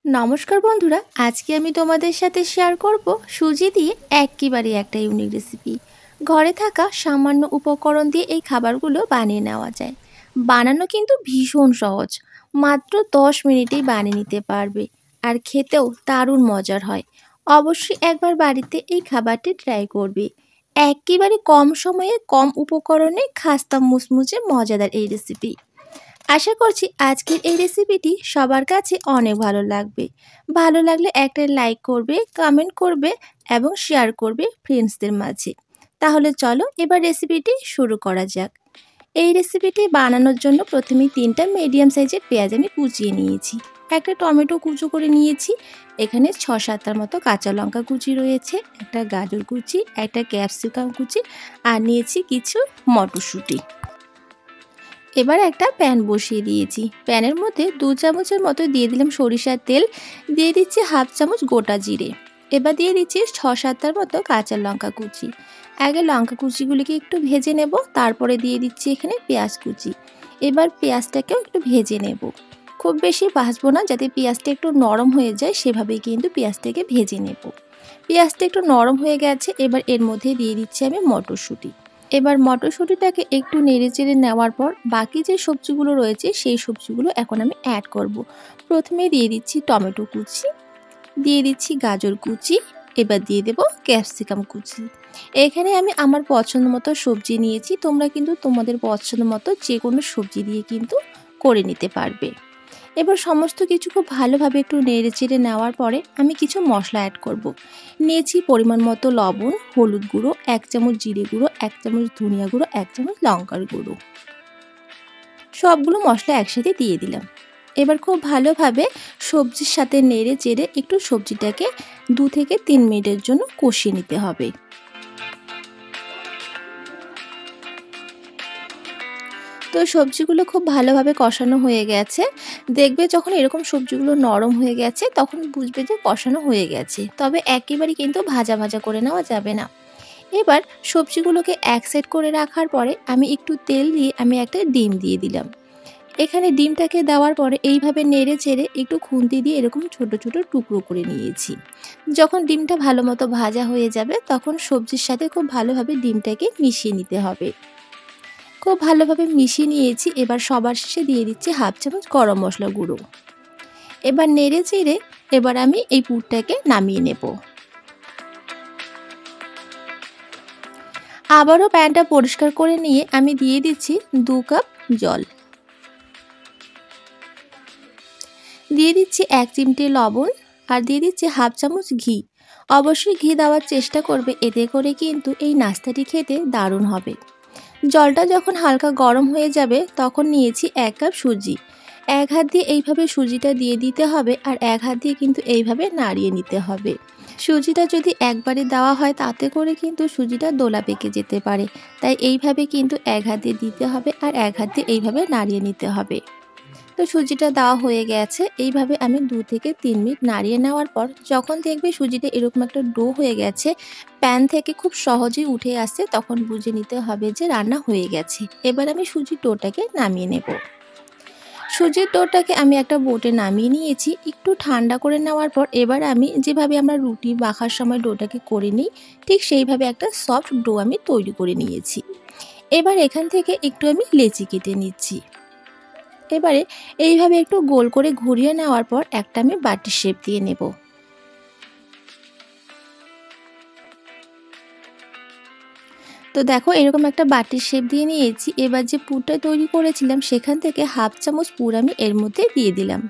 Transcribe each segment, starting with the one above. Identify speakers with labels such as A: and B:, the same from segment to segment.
A: নমস্কার বন্ধুরা, আজকে আমি তোমাদের সাথে শেয়ার করব সুজি দিয়ে একেবারে একটা ইউনিক রেসিপি। ঘরে থাকা সামান্য উপকরণ দিয়ে এই খাবারগুলো বানিয়ে নেওয়া যায়। বানানো কিন্তু ভীষণ সহজ, মাত্র 10 মিনিটেই বানিয়ে নিতে পারবে। আর খেতেও দারুণ মজার হয়। অবশ্যই একবার বাড়িতে এই খাবারটি ট্রাই করবে। একেবারে কম সময়ে কম উপকরণে খাস্তা মুচমুচে মজাদার এই রেসিপি। আশা করছি আজকের এই রেসিপিটি সবার কাছে অনেক ভালো লাগবে। ভালো লাগলে একটা লাইক করবে, কমেন্ট করবে এবং শেয়ার করবে ফ্রেন্ডসদের মাঝে। তাহলে চলো এবার রেসিপিটি শুরু করা যাক। এই রেসিপিটি বানানোর জন্য প্রথমেই 3টা মিডিয়াম সাইজের পেঁয়াজ আমি কুচিয়ে নিয়েছি। একটা টমেটো কুচো করে নিয়েছি। এখানে 6-7টার মতো কাঁচা লঙ্কা কুচি রয়েছে, একটা গাজর কুচি, একটা ক্যাপসিকাম কুচি আর নিয়েছি কিছু মটরশুঁটি। এবার একটা প্যান বসিয়ে দিয়েছি। প্যানের মধ্যে 2 চামচের মতো দিয়ে দিলাম সরিষার তেল, দিয়ে দিচ্ছি হাফ চামচ গোটা জিরে। এবার দিয়ে দিচ্ছি 6-7টার মতো কাঁচা লঙ্কা কুচি। আগে লঙ্কা কুচিগুলিকে একটু ভেজে নেব, তারপরে দিয়ে দিচ্ছি এখানে পেঁয়াজ কুচি। এবার পেঁয়াজটাকেও একটু ভেজে নেব, খুব বেশি ভাজবো না, যাতে পেঁয়াজটা একটু নরম হয়ে যায় সেভাবেই কিন্তু পেঁয়াজটাকে ভেজে নেব। পেঁয়াজটা একটু নরম হয়ে গেছে, এবার এর মধ্যে দিয়ে দিচ্ছি আমি মটরশুঁটি। এবার মটরশুঁটিটাকে একটু নেড়েচেড়ে নেওয়ার পর বাকি যে সবজিগুলো রয়েছে সেই সবজিগুলো এখন আমি অ্যাড করব। প্রথমে দিয়ে দিচ্ছি টমেটো কুচি, দিয়ে দিচ্ছি গাজর কুচি, এবার দিয়ে দেব ক্যাপসিকাম কুচি। এখানে আমি আমার পছন্দ মতো সবজি নিয়েছি, তোমরা কিন্তু তোমাদের পছন্দ মতো যে কোনো সবজি দিয়ে কিন্তু করে নিতে পারবে। এবার সমস্ত কিছু খুব ভালোভাবে একটু নেড়েচেড়ে নেওয়ার পরে আমি কিছু মশলা অ্যাড করব। নিয়েছি পরিমাণ মতো লবণ, হলুদ গুঁড়ো, 1 চামচ জিরে গুঁড়ো, 1 চামচ ধনিয়া গুঁড়ো, 1 চামচ লঙ্কার গুঁড়ো। সবগুলো মশলা একসাথে দিয়ে দিলাম। এবার খুব ভালোভাবে সবজির সাথে নেড়ে চেড়ে একটু সবজিটাকে 2 থেকে 3 মিনিটের জন্য কষিয়ে নিতে হবে। তো সবজিগুলো খুব ভালোভাবে কষানো হয়ে গেছে। দেখবে যখন এরকম সবজিগুলো নরম হয়ে গেছে তখন বুঝবে যে কষানো হয়ে গেছে, তবে একেবারে কিন্তু ভাজা ভাজা করে নেওয়া যাবে না। এবার সবজিগুলোকে এক সাইড করে রাখার পরে আমি একটু তেল দিয়ে আমি একটা ডিম দিয়ে দিলাম। এখানে ডিমটাকে দেওয়ার পরে এইভাবে নেড়ে চেড়ে একটু খুন্তি দিয়ে এরকম ছোট ছোট টুকরো করে নিয়েছি। যখন ডিমটা ভালো মতো ভাজা হয়ে যাবে তখন সবজির সাথে খুব ভালোভাবে ডিমটাকে মিশিয়ে নিতে হবে। খুব ভালোভাবে মিশিয়ে নিয়েছি। এবার সবার শেষে দিয়ে দিচ্ছি হাফ চামচ গরম মশলা গুঁড়ো। এবার নেড়ে চেড়ে এবার আমি এই পুরটাকে নামিয়ে নেব। আবারও প্যানটা পরিষ্কার করে নিয়ে আমি দিয়ে দিচ্ছি 2 কাপ জল, দিয়ে দিচ্ছি 1 চিমটে লবণ আর দিয়ে দিচ্ছি হাফ চামচ ঘি। অবশ্যই ঘি দেওয়ার চেষ্টা করবে, এতে করে কিন্তু এই নাস্তাটি খেতে দারুণ হবে। জলটা যখন হালকা গরম হয়ে যাবে তখন নিয়েছি 1 কাপ সুজি। এক হাত দিয়ে এইভাবে সুজিটা দিয়ে দিতে হবে আর এক হাত দিয়ে কিন্তু এইভাবে নাড়িয়ে নিতে হবে। সুজিটা যদি একবারে দেওয়া হয় তাতে করে কিন্তু সুজিটা দোলা পেকে যেতে পারে, তাই এইভাবে কিন্তু এক হাত দিয়ে দিতে হবে আর এক হাত দিয়ে এইভাবে নাড়িয়ে নিতে হবে। তো সুজিটা দেওয়া হয়ে গেছে। এইভাবে আমি 2 থেকে 3 মিনিট নাড়িয়ে নেওয়ার পর যখন দেখবে সুজিটা এরকম একটা ডো হয়ে গেছে, প্যান থেকে খুব সহজেই উঠে আসছে, তখন বুঝে নিতে হবে যে রান্না হয়ে গেছে। এবার আমি সুজির ডোটাকে নামিয়ে নেব। সুজির ডোটাকে আমি একটা বোটে নামিয়ে নিয়েছি। একটু ঠান্ডা করে নেওয়ার পর এবার আমি যেভাবে আমরা রুটি মাখার সময় ডোটাকে করে নিই, ঠিক সেইভাবে একটা সফট ডো আমি তৈরি করে নিয়েছি। এবার এখান থেকে একটু আমি লেচি কেটে নিচ্ছি। এবারে এইভাবে একটু গোল করে ঘুরিয়ে নেওয়ার পর একটা আমি বাটির শেপ দিয়ে নেব। তো দেখো এরকম একটা বাটির শেপ দিয়ে নিয়েছি। এবার যে পুরটা তৈরি করেছিলাম সেখান থেকে হাফ চামচ পুর আমি এর মধ্যে দিয়ে দিলাম।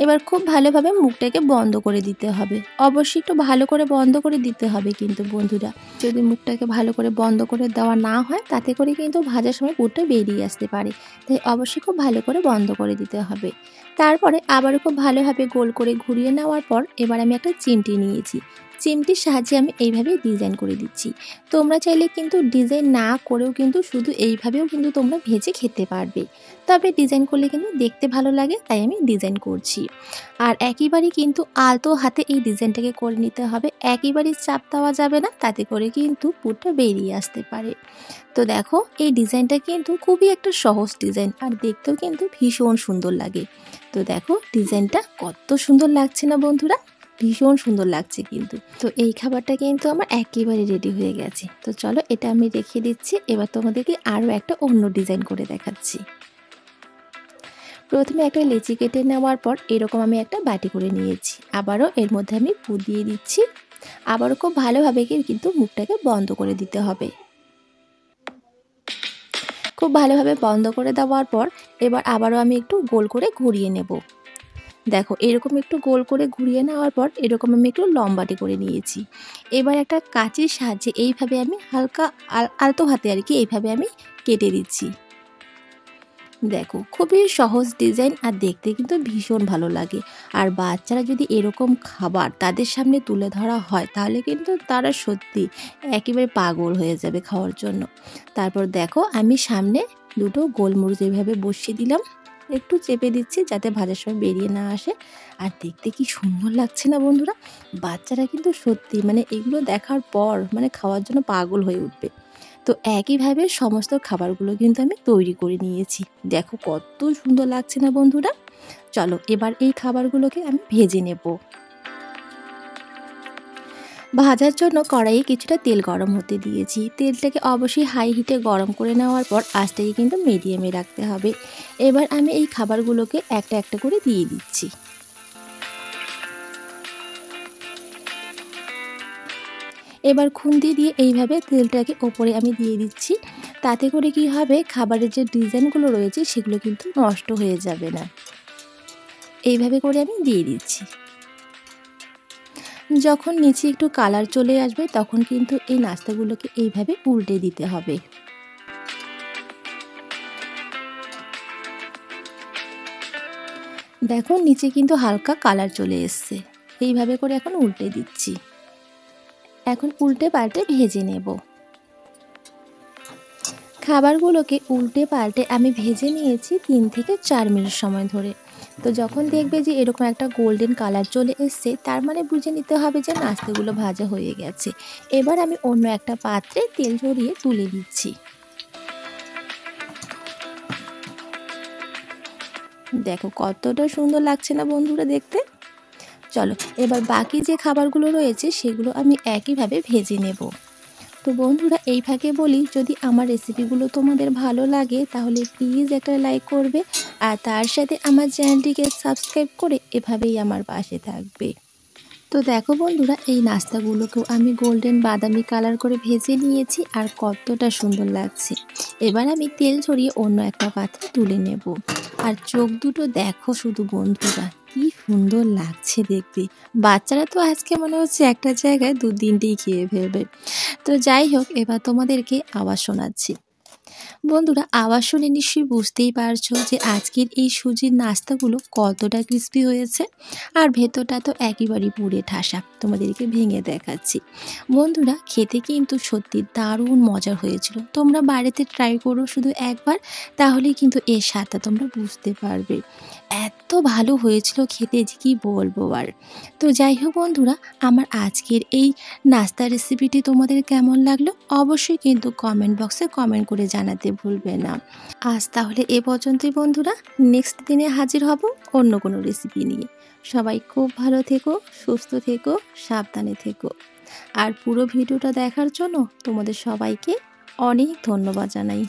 A: এবার খুব ভালোভাবে মুখটাকে বন্ধ করে দিতে হবে। অবশ্যই একটু ভালো করে বন্ধ করে দিতে হবে কিন্তু বন্ধুরা, যদি মুখটাকে ভালো করে বন্ধ করে দেওয়া না হয় তাতে করে কিন্তু ভাজার সময় পুরটা বেরিয়ে আসতে পারে, তাই অবশ্যই খুব ভালো করে বন্ধ করে দিতে হবে। তারপরে আবারও খুব ভালোভাবে গোল করে ঘুরিয়ে নেওয়ার পর এবার আমি একটা চিমটি নিয়েছি। চিমটির সাহায্যে আমি এইভাবে ডিজাইন করে দিচ্ছি। তোমরা চাইলে কিন্তু ডিজাইন না করেও কিন্তু শুধু এইভাবেও কিন্তু তোমরা ভেজে খেতে পারবে, তবে ডিজাইন করলে কিন্তু দেখতে ভালো লাগে, তাই আমি ডিজাইন করছি। আর একেবারেই কিন্তু আলতো হাতে এই ডিজাইনটাকে করে নিতে হবে, একেবারেই চাপ দেওয়া যাবে না, তাতে করে কিন্তু পুরটা বেরিয়ে আসতে পারে। তো দেখো এই ডিজাইনটা কিন্তু খুবই একটা সহজ ডিজাইন, আর দেখতেও কিন্তু ভীষণ সুন্দর লাগে। তো দেখো ডিজাইনটা কত সুন্দর লাগছে না বন্ধুরা, ভীষণ সুন্দর লাগছে কিন্তু। তো এই খাবারটা কিন্তু আমার একেবারে রেডি হয়ে গেছে। তো চলো এটা আমি রেখে দিচ্ছি, এবার তোমাদেরকে আরও একটা অন্য ডিজাইন করে দেখাচ্ছি। প্রথমে একটা লেচি কেটে নেওয়ার পর এরকম আমি একটা বাটি করে নিয়েছি, আবারও এর মধ্যে আমি পুর দিয়ে দিচ্ছি। আবারও খুব ভালোভাবে কিন্তু মুখটাকে বন্ধ করে দিতে হবে। খুব ভালোভাবে বন্ধ করে দেওয়ার পর এবার আবারও আমি একটু গোল করে ঘুরিয়ে নেব। দেখো এরকম একটু গোল করে ঘুরিয়ে নেওয়ার পর এরকম আমি একটু লম্বাটি করে নিয়েছি। এবার একটা কাঁচির সাহায্যে এইভাবে আমি হালকা আলতো হাতে আর কি এইভাবে আমি কেটে দিচ্ছি। দেখো খুবই সহজ ডিজাইন, আর দেখতে কিন্তু ভীষণ ভালো লাগে। আর বাচ্চারা যদি এরকম খাবার তাদের সামনে তুলে ধরা হয় তাহলে কিন্তু তারা সত্যি একেবারে পাগল হয়ে যাবে খাওয়ার জন্য। তারপর দেখো আমি সামনে দুটো গোলমরিচ এইভাবে বসিয়ে দিলাম, একটু চেপে দিচ্ছি যাতে ভাজার সময় বেরিয়ে না আসে। আর দেখতে কি সুন্দর লাগছে না বন্ধুরা, বাচ্চারা কিন্তু সত্যি মানে এগুলো দেখার পর মানে খাওয়ার জন্য পাগল হয়ে উঠবে। তো একইভাবে সমস্ত খাবারগুলো কিন্তু আমি তৈরি করে নিয়েছি। দেখো কত সুন্দর লাগছে না বন্ধুরা। চলো এবার এই খাবারগুলোকে আমি ভেজে নেব। ভাজার জন্য কড়াইয়ে কিছুটা তেল গরম হতে দিয়েছি। তেলটাকে অবশ্যই হাই হিটে গরম করে নেওয়ার পর আঁচটাকে কিন্তু মিডিয়ামে রাখতে হবে। এবার আমি এই খাবারগুলোকে একটা একটা করে দিয়ে দিচ্ছি। এবার খুন্তি দিয়ে এইভাবে তেলটাকে ওপরে আমি দিয়ে দিচ্ছি, তাতে করে কি হবে খাবারের যে ডিজাইনগুলো রয়েছে সেগুলো কিন্তু নষ্ট হয়ে যাবে না। এইভাবে করে আমি দিয়ে দিচ্ছি। যখন নিচে একটু কালার চলে আসবে তখন কিন্তু এই নাস্তাগুলোকে এইভাবে উল্টে দিতে হবে। দেখো নিচে কিন্তু হালকা কালার চলে এসছে, এইভাবে করে এখন উল্টে দিচ্ছি। এখন উল্টে পাল্টে ভেজে নেব। খাবারগুলোকে উল্টে পাল্টে আমি ভেজে নিয়েছি 3 থেকে 4 মিনিট সময় ধরে। তো যখন দেখবে যে এরকম একটা গোল্ডেন কালার চলে এসছে তার মানে বুঝে নিতে হবে যে নাস্তাগুলো ভাজা হয়ে গেছে। এবার আমি অন্য একটা পাত্রে তেল ঝরিয়ে তুলে দিচ্ছি। দেখো কতটা সুন্দর লাগছে না বন্ধুরা দেখতে। চলো এবার বাকি যে খাবারগুলো রয়েছে সেগুলো আমি একইভাবে ভেজে নেব। তো বন্ধুরা এই ফাঁকে বলি, যদি আমার রেসিপিগুলো তোমাদের ভালো লাগে তাহলে প্লিজ একটা লাইক করবে, আর তার সাথে আমার চ্যানেলটিকে সাবস্ক্রাইব করে এভাবেই আমার পাশে থাকবে। তো দেখো বন্ধুরা এই নাস্তাগুলোকেও আমি গোল্ডেন বাদামি কালার করে ভেজে নিয়েছি, আর কতটা সুন্দর লাগছে। এবার আমি তেল ছড়িয়ে অন্য একটা পাত্রে তুলে নেব। আর চোখ দুটো দেখো শুধু বন্ধুরা, কি সুন্দর লাগছে দেখতে। বাচ্চারা তো আজকে মনে হচ্ছে একটা জায়গায় 2-3টেই খেয়ে ফেলবে। তো যাই হোক এবার তোমাদেরকে আওয়াজ শোনাচ্ছি। বন্ধুরা আওয়াজ শুনে নিশ্চয়ই বুঝতেই পারছো যে আজকের এই সুজির নাস্তাগুলো কতটা ক্রিস্পি হয়েছে, আর ভেতরটা তো একেবারেই পুড়ে ঠাসা। তোমাদেরকে ভেঙে দেখাচ্ছি। বন্ধুরা খেতে কিন্তু সত্যি দারুণ মজার হয়েছিল। তোমরা বাড়িতে ট্রাই করো শুধু একবার, তাহলেই কিন্তু এর স্বাদটা তোমরা বুঝতে পারবে। এত ভালো হয়েছিল খেতে যে কী বলবো আর। তো যাই হোক বন্ধুরা, আমার আজকের এই নাস্তার রেসিপিটি তোমাদের কেমন লাগলো অবশ্যই কিন্তু কমেন্ট বক্সে কমেন্ট করে জানাতে ভুলবে না। আজ তাহলে এ পর্যন্তই বন্ধুরা, নেক্সট দিনে হাজির হব অন্য কোনো রেসিপি নিয়ে। সবাই খুব ভালো থেকো, সুস্থ থেকো, সাবধানে থেকো। আর পুরো ভিডিওটা দেখার জন্য তোমাদের সবাইকে অনেক ধন্যবাদ জানাই।